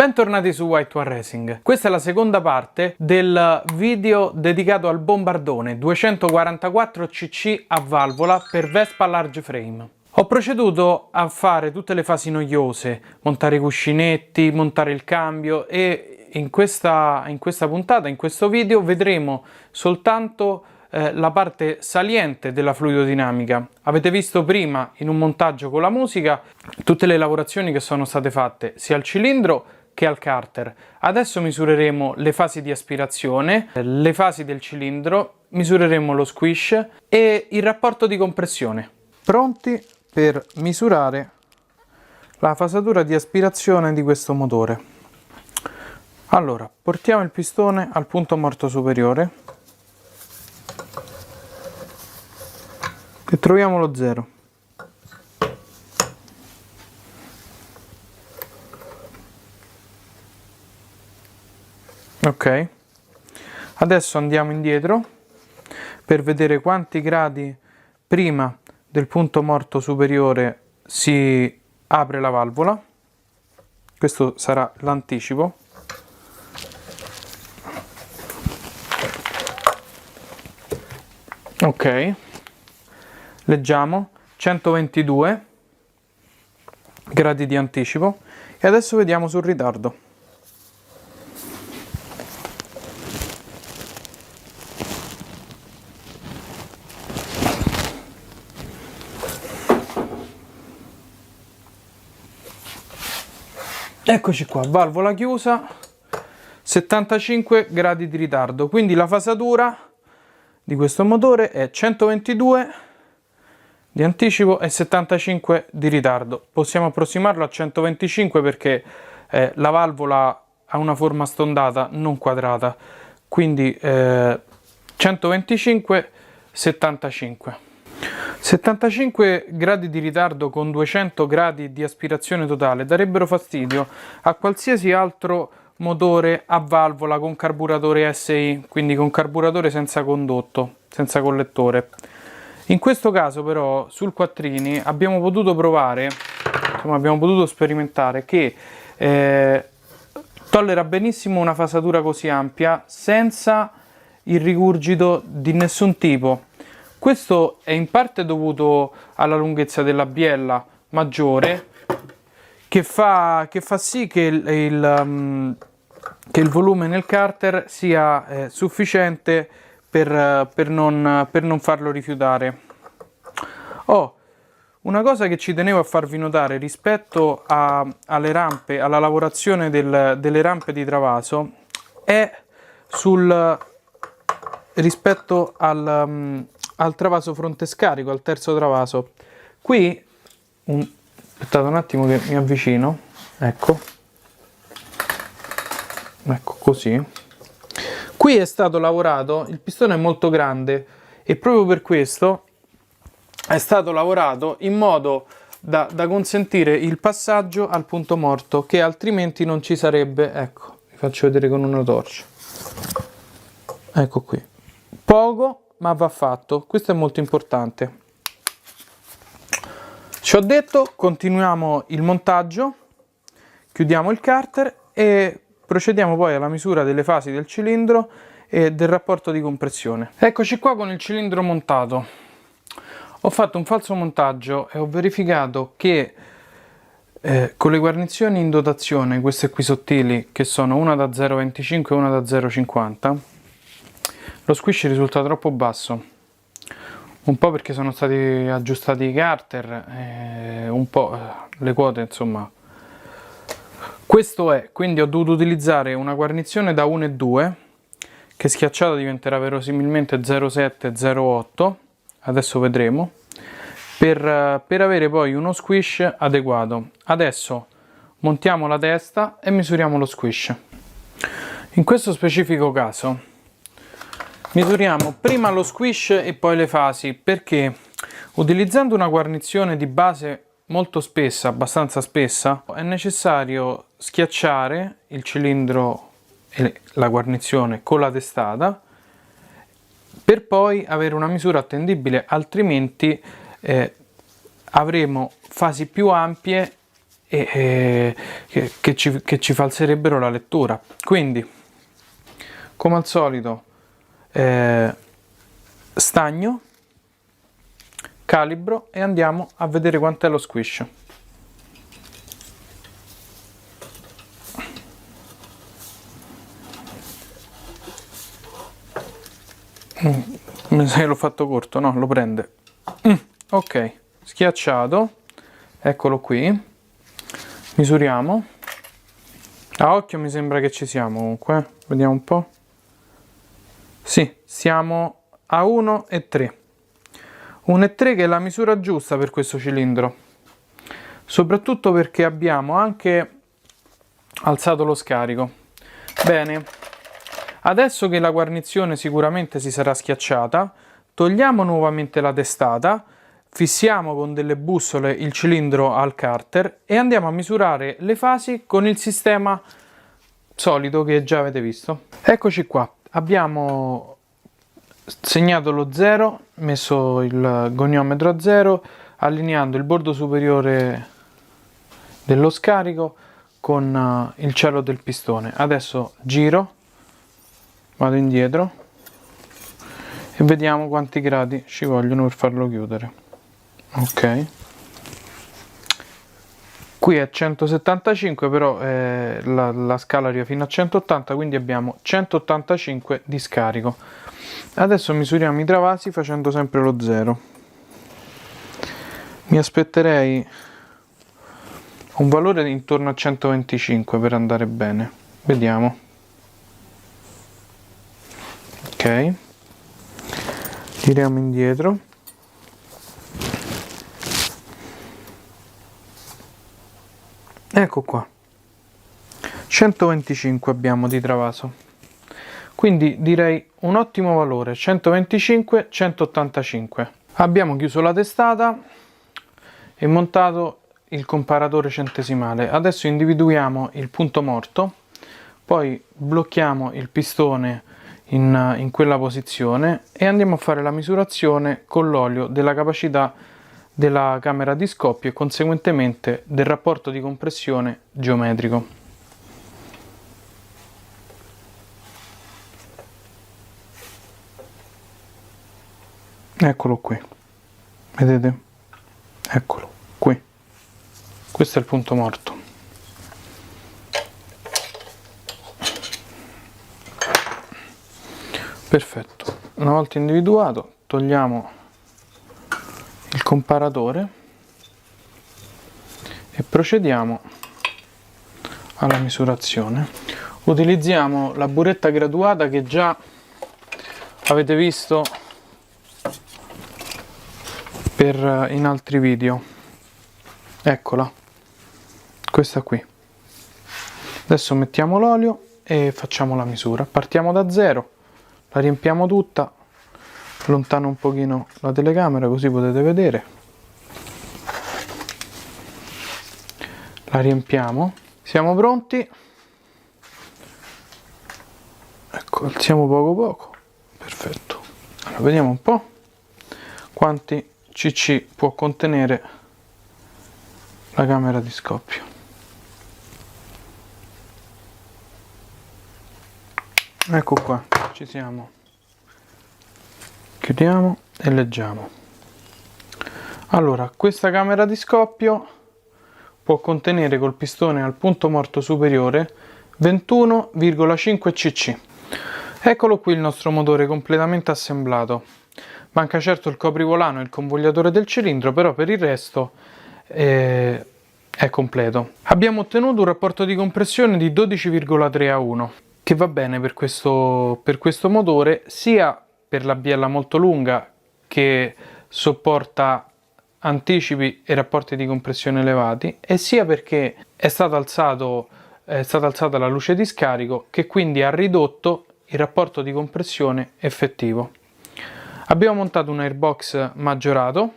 Bentornati su White One Racing. Questa è la seconda parte del video dedicato al bombardone 244 cc a valvola per Vespa Large Frame. Ho proceduto a fare tutte le fasi noiose, montare i cuscinetti, montare il cambio e in questa puntata, in questo video, vedremo soltanto la parte saliente della fluidodinamica. Avete visto prima in un montaggio con la musica tutte le lavorazioni che sono state fatte sia al cilindro che al carter. Adesso misureremo le fasi di aspirazione, le fasi del cilindro, misureremo lo squish e il rapporto di compressione. Pronti per misurare la fasatura di aspirazione di questo motore. Allora, portiamo il pistone al punto morto superiore e troviamo lo 0. Ok, adesso andiamo indietro per vedere quanti gradi prima del punto morto superiore si apre la valvola. Questo sarà l'anticipo. Ok, leggiamo 122 gradi di anticipo e adesso vediamo sul ritardo. Eccoci qua, valvola chiusa, 75 gradi di ritardo, quindi la fasatura di questo motore è 122 di anticipo e 75 di ritardo. Possiamo approssimarlo a 125 perché la valvola ha una forma stondata, non quadrata, quindi 125, 75. 75 gradi di ritardo con 200 gradi di aspirazione totale darebbero fastidio a qualsiasi altro motore a valvola con carburatore SI, quindi con carburatore senza condotto, senza collettore. In questo caso però sul quattrini abbiamo potuto provare, insomma abbiamo potuto sperimentare che tollera benissimo una fasatura così ampia senza il rigurgito di nessun tipo. Questo è in parte dovuto alla lunghezza della biella maggiore che fa sì che il volume nel carter sia sufficiente per non farlo rifiutare. Una cosa che ci tenevo a farvi notare rispetto alle rampe, alla lavorazione delle rampe di travaso è rispetto al travaso fronte scarico, al terzo travaso. Qui, aspettate un attimo che mi avvicino, ecco così. Qui è stato lavorato, il pistone è molto grande e proprio per questo è stato lavorato in modo da consentire il passaggio al punto morto che altrimenti non ci sarebbe. Ecco, vi faccio vedere con una torcia. Ecco qui. Poco, ma va fatto. Questo è molto importante. Ci ho detto, continuiamo il montaggio, chiudiamo il carter e procediamo poi alla misura delle fasi del cilindro e del rapporto di compressione. Eccoci qua con il cilindro montato. Ho fatto un falso montaggio e ho verificato che con le guarnizioni in dotazione, queste qui sottili, che sono una da 0,25 e una da 0,50, lo squish risulta troppo basso, un po' perché sono stati aggiustati i carter, un po' le quote, insomma. Questo è, quindi ho dovuto utilizzare una guarnizione da 1,2 che schiacciata diventerà verosimilmente 0,7, 0,8, adesso vedremo, per avere poi uno squish adeguato. Adesso montiamo la testa e misuriamo lo squish. In questo specifico caso misuriamo prima lo squish e poi le fasi, perché utilizzando una guarnizione di base molto spessa, abbastanza spessa, è necessario schiacciare il cilindro e la guarnizione con la testata per poi avere una misura attendibile, altrimenti avremo fasi più ampie che ci falserebbero la lettura. Quindi, come al solito, stagno, calibro e andiamo a vedere quant'è lo squish. Se l'ho fatto corto, no, lo prende. Ok, schiacciato, eccolo qui. Misuriamo. A occhio mi sembra che ci siamo comunque, vediamo un po'. Sì, siamo a 1,3. 1,3 che è la misura giusta per questo cilindro, soprattutto perché abbiamo anche alzato lo scarico. Bene, adesso che la guarnizione sicuramente si sarà schiacciata, togliamo nuovamente la testata, fissiamo con delle bussole il cilindro al carter e andiamo a misurare le fasi con il sistema solito che già avete visto. Eccoci qua, abbiamo segnato lo 0, messo il goniometro a 0, allineando il bordo superiore dello scarico con il cielo del pistone. Adesso giro, vado indietro e vediamo quanti gradi ci vogliono per farlo chiudere. Ok, qui è 175, però la scala arriva fino a 180, quindi abbiamo 185 di scarico. Adesso misuriamo i travasi facendo sempre lo 0. Mi aspetterei un valore intorno a 125 per andare bene. Vediamo. Ok, tiriamo indietro. Ecco qua, 125 abbiamo di travaso, quindi direi un ottimo valore, 125-185. Abbiamo chiuso la testata e montato il comparatore centesimale. Adesso individuiamo il punto morto, poi blocchiamo il pistone in quella posizione e andiamo a fare la misurazione con l'olio della capacità della camera di scoppio e conseguentemente del rapporto di compressione geometrico. Eccolo qui, vedete? Eccolo qui, questo è il punto morto. Perfetto, una volta individuato togliamo il comparatore e procediamo alla misurazione. Utilizziamo la buretta graduata che già avete visto in altri video. Eccola, questa qui. Adesso mettiamo l'olio e facciamo la misura. Partiamo da 0, la riempiamo tutta. Allontano un pochino la telecamera così potete vedere. La riempiamo. Siamo pronti. Ecco, alziamo poco poco. Perfetto. Allora, vediamo un po' quanti cc può contenere la camera di scoppio. Ecco qua, ci siamo. Chiudiamo e leggiamo. Allora, questa camera di scoppio può contenere col pistone al punto morto superiore 21,5 cc. Eccolo qui il nostro motore completamente assemblato. Manca certo il coprivolano e il convogliatore del cilindro, però per il resto è completo. Abbiamo ottenuto un rapporto di compressione di 12,3 a 1, che va bene per questo motore, sia per la biella molto lunga che sopporta anticipi e rapporti di compressione elevati, e sia perché è stata alzata la luce di scarico, che quindi ha ridotto il rapporto di compressione effettivo. Abbiamo montato un airbox maggiorato,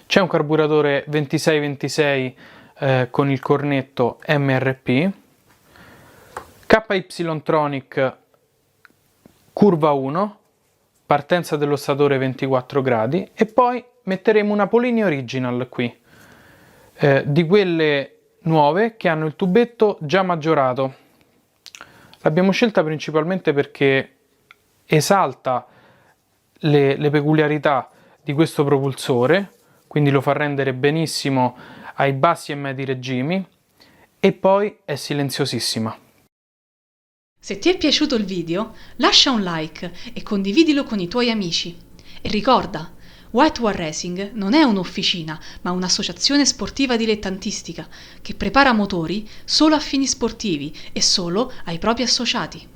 c'è un carburatore 2626 con il cornetto MRP, KY-Tronic curva 1, partenza dello statore 24 gradi, e poi metteremo una Polini Original qui, di quelle nuove che hanno il tubetto già maggiorato. L'abbiamo scelta principalmente perché esalta le peculiarità di questo propulsore, quindi lo fa rendere benissimo ai bassi e medi regimi, e poi è silenziosissima. Se ti è piaciuto il video, lascia un like e condividilo con i tuoi amici. E ricorda, White War Racing non è un'officina, ma un'associazione sportiva dilettantistica che prepara motori solo a fini sportivi e solo ai propri associati.